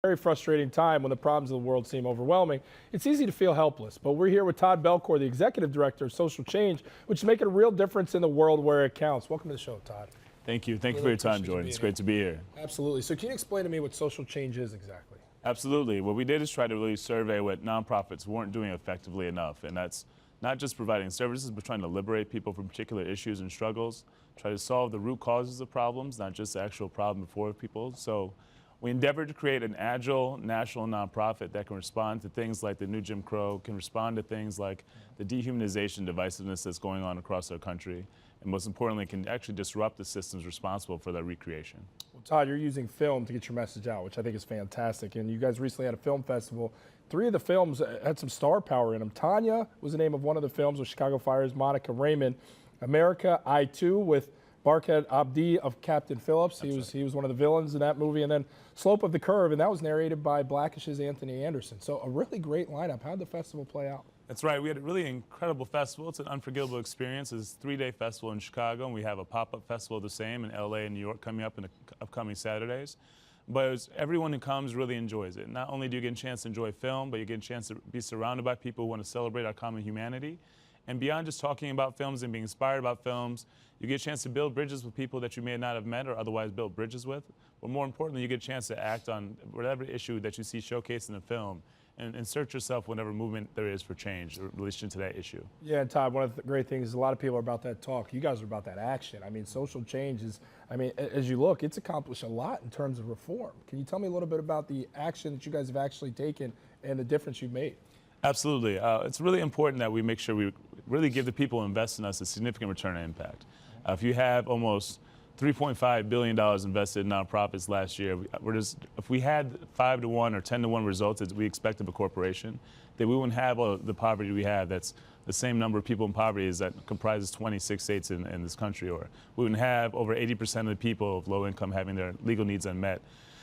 Very frustrating time when the problems of the world seem overwhelming. It's easy to feel helpless, but we're here with Todd Belcore, the Executive Director of Social Change, which is making a real difference in the world where it counts. Welcome to the show, Todd. Thank you. Thank you for your time, Jordan. It's great to be here. Absolutely. So can you explain to me what social change is exactly? Absolutely. What we did is try to really survey what nonprofits weren't doing effectively enough, and that's not just providing services, but trying to liberate people from particular issues and struggles, try to solve the root causes of problems, not just the actual problem before people. So we endeavored to create an agile national nonprofit that can respond to things like the new Jim Crow, can respond to things like the dehumanization divisiveness that's going on across our country, and most importantly, can actually disrupt the systems responsible for their recreation. Well, Todd, you're using film to get your message out, which I think is fantastic. And you guys recently had a film festival. 3 of the films had some star power in them. Tanya was the name of one of the films with Chicago Fire's Monica Raymond. America, I Too, with Barkhead Abdi of Captain Phillips. He was one of the villains in that movie. And then Slope of the Curve, and that was narrated by Blackish's Anthony Anderson. So a really great lineup. How did the festival play out? That's right. We had a really incredible festival. It's an unforgettable experience. It's a 3-day festival in Chicago, and we have a pop-up festival the same in LA and New York coming up in the upcoming Saturdays. But everyone who comes really enjoys it. Not only do you get a chance to enjoy film, but you get a chance to be surrounded by people who want to celebrate our common humanity. And beyond just talking about films and being inspired about films, you get a chance to build bridges with people that you may not have met or otherwise built bridges with. But more importantly, you get a chance to act on whatever issue that you see showcased in the film and insert yourself whatever movement there is for change in relation to that issue. Yeah, and Todd, one of the great things is a lot of people are about that talk. You guys are about that action. I mean, social change is, as you look, it's accomplished a lot in terms of reform. Can you tell me a little bit about the action that you guys have actually taken and the difference you've made? Absolutely. It's really important that we make sure we really give the people who invest in us a significant return on impact. If you have almost $3.5 billion invested in nonprofits last year, if we had 5 to 1 or 10 to 1 results as we expect of a corporation, then we wouldn't have all the poverty we have. That's the same number of people in poverty as that comprises 26 states in this country. Or we wouldn't have over 80% of the people of low income having their legal needs unmet.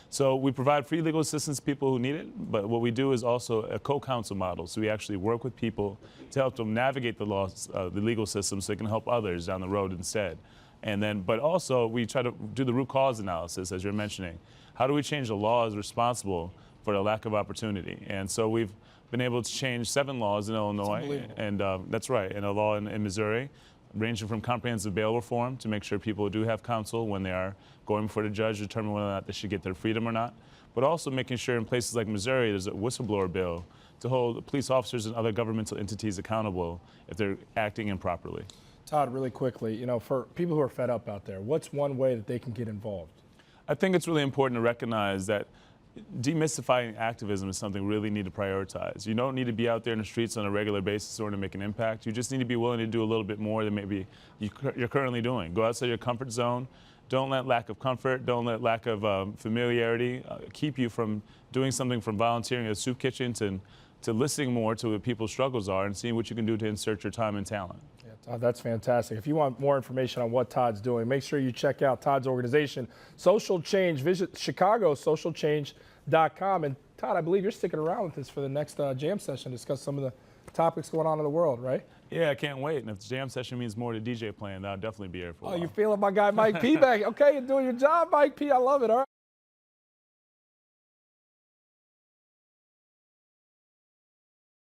So we provide free legal assistance to people who need it, but what we do is also a co-counsel model. So we actually work with people to help them navigate the laws, the legal system, so they can help others down the road instead. And then, but also we try to do the root cause analysis, as you're mentioning. How do we change the laws responsible for the lack of opportunity? And so we've been able to change 7 laws in Illinois, and that's right, and a law in Missouri, ranging from comprehensive bail reform to make sure people do have counsel when they are going before the judge to determine whether or not they should get their freedom or not, but also making sure in places like Missouri there's a whistleblower bill to hold police officers and other governmental entities accountable if they're acting improperly. Todd, really quickly, for people who are fed up out there, what's one way that they can get involved? I think it's really important to recognize that demystifying activism is something we really need to prioritize. You don't need to be out there in the streets on a regular basis in order to make an impact. You just need to be willing to do a little bit more than maybe you're currently doing. Go outside your comfort zone. Don't let lack of comfort, don't let lack of familiarity keep you from doing something, from volunteering at a soup kitchen to listening more to what people's struggles are and seeing what you can do to insert your time and talent. Yeah, Todd, that's fantastic. If you want more information on what Todd's doing, make sure you check out Todd's organization, Social Change. Visit chicagosocialchange.com. And Todd, I believe you're sticking around with us for the next jam session to discuss some of the topics going on in the world, right? Yeah, I can't wait. And if the jam session means more to DJ playing, I'll definitely be here for a while. Oh, you're feeling my guy Mike P back. Okay, you're doing your job, Mike P. I love it. All right.